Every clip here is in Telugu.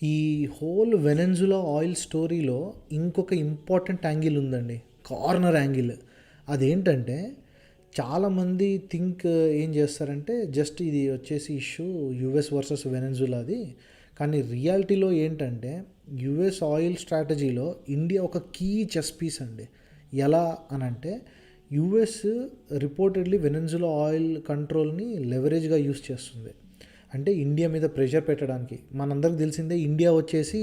ఈ హోల్ వెనెన్జులా ఆయిల్ స్టోరీలో ఇంకొక ఇంపార్టెంట్ యాంగిల్ ఉందండి, కార్నర్ యాంగిల్. అదేంటంటే చాలామంది ఏం చేస్తారంటే జస్ట్ ఇది వచ్చేసి ఇష్యూ యుఎస్ వర్సెస్ వెనెన్జులాది. కానీ రియాలిటీలో ఏంటంటే యుఎస్ ఆయిల్ స్ట్రాటజీలో ఇండియా ఒక కీ చెస్ పీస్ అండి. ఎలా అనంటే యుఎస్ రిపోర్టెడ్లీ వెనెన్జులా ఆయిల్ కంట్రోల్ని లెవరేజ్గా యూస్ చేస్తుంది. అంటే ఇండియా మీద ప్రెషర్ పెట్టడానికి. మనందరికి తెలిసిందే ఇండియా వచ్చేసి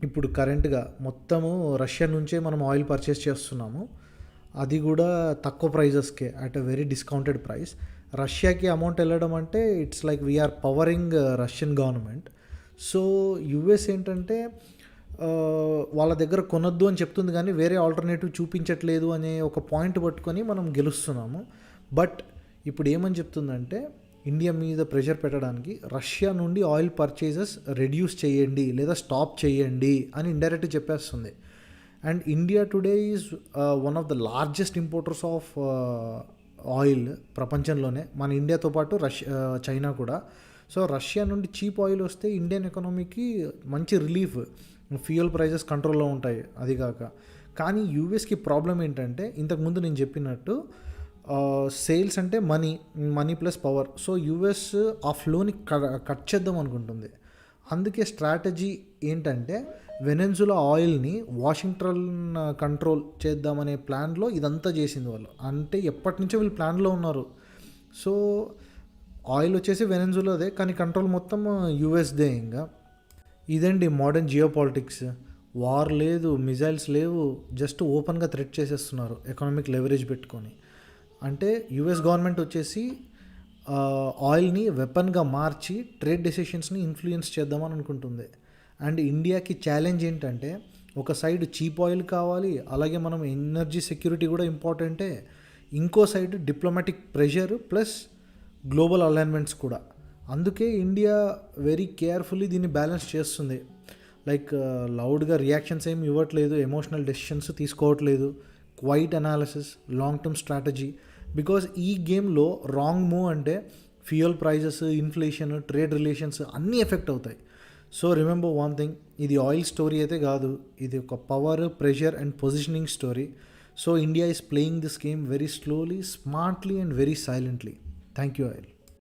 ఇప్పుడు కరెంట్గా మొత్తము రష్యా నుంచే మనం ఆయిల్ పర్చేస్ చేస్తున్నాము. అది కూడా తక్కువ ప్రైజెస్కే, at a very discounted price. రష్యాకి అమౌంట్ వెళ్ళడం అంటే it's like we are powering Russian government. So US ఏంటంటే వాళ్ళ దగ్గర కొనొద్దు అని చెప్తుంది, కానీ వేరే ఆల్టర్నేటివ్ చూపించట్లేదు అనే ఒక పాయింట్ పట్టుకొని మనం గెలుస్తున్నాము. బట్ ఇప్పుడు ఏమని చెప్తుందంటే ఇండియా మీద ప్రెషర్ పెట్టడానికి రష్యా నుండి ఆయిల్ పర్చేజెస్ రెడ్యూస్ చేయండి లేదా స్టాప్ చేయండి అని ఇండైరెక్ట్గా చెప్పేస్తుంది. And India today is one of the largest importers of oil ప్రపంచంలోనే, మన ఇండియాతో పాటు చైనా కూడా. సో రష్యా నుండి చీప్ ఆయిల్ వస్తే ఇండియన్ ఎకానమీకి మంచి రిలీఫ్, ఫ్యూయల్ ప్రైజెస్ కంట్రోల్లో ఉంటాయి. అది కాక కానీ యూఎస్కి ప్రాబ్లం ఏంటంటే ఇంతకుముందు నేను చెప్పినట్టు సేల్స్ అంటే money plus power. So US ఆ ఫ్లోని కట్ చేద్దాం అనుకుంటుంది. అందుకే స్ట్రాటజీ ఏంటంటే వెనెన్జులా ఆయిల్ని వాషింగ్టన్ కంట్రోల్ చేద్దామనే ప్లాన్లో ఇదంతా చేసింది వాళ్ళు. అంటే ఎప్పటి నుంచో వీళ్ళు ప్లాన్లో ఉన్నారు. సో ఆయిల్ వచ్చేసి వెనెన్జులాదే, కానీ కంట్రోల్ మొత్తం యూఎస్దే. ఇంకా ఇదండి మోడర్న్ జియో పాలిటిక్స్. వార్ లేదు, మిజైల్స్ లేవు, జస్ట్ ఓపెన్గా థ్రెట్ చేసేస్తున్నారు ఎకనామిక్ లెవరేజ్ పెట్టుకొని. అంటే యుఎస్ గవర్నమెంట్ వచ్చేసి ఆయిల్ని వెపన్గా మార్చి ట్రేడ్ డెసిషన్స్ని ఇన్ఫ్లుయెన్స్ చేద్దామని అనుకుంటుంది. అండ్ ఇండియాకి ఛాలెంజ్ ఏంటంటే ఒక సైడ్ చీప్ ఆయిల్ కావాలి, అలాగే మనం ఎనర్జీ సెక్యూరిటీ కూడా ఇంపార్టెంటే. ఇంకో side diplomatic pressure plus global alignments కూడా. అందుకే ఇండియా వెరీ కేర్ఫుల్లీ దీన్ని బ్యాలెన్స్ చేస్తుంది. లైక్ లౌడ్గా రియాక్షన్స్ ఏమి ఇవ్వట్లేదు, ఎమోషనల్ డెసిషన్స్ తీసుకోవట్లేదు, quiet analysis, long term strategy. Because ఈ గేమ్లో రాంగ్ మూవ్ అంటే fuel prices, inflation, trade relations అన్నీ ఎఫెక్ట్ అవుతాయి. సో రిమెంబర్ వన్ థింగ్, ఇది ఆయిల్ స్టోరీ అయితే కాదు, ఇది ఒక power, pressure and positioning story. So India is playing this game very slowly, smartly and very silently. Thank you oil.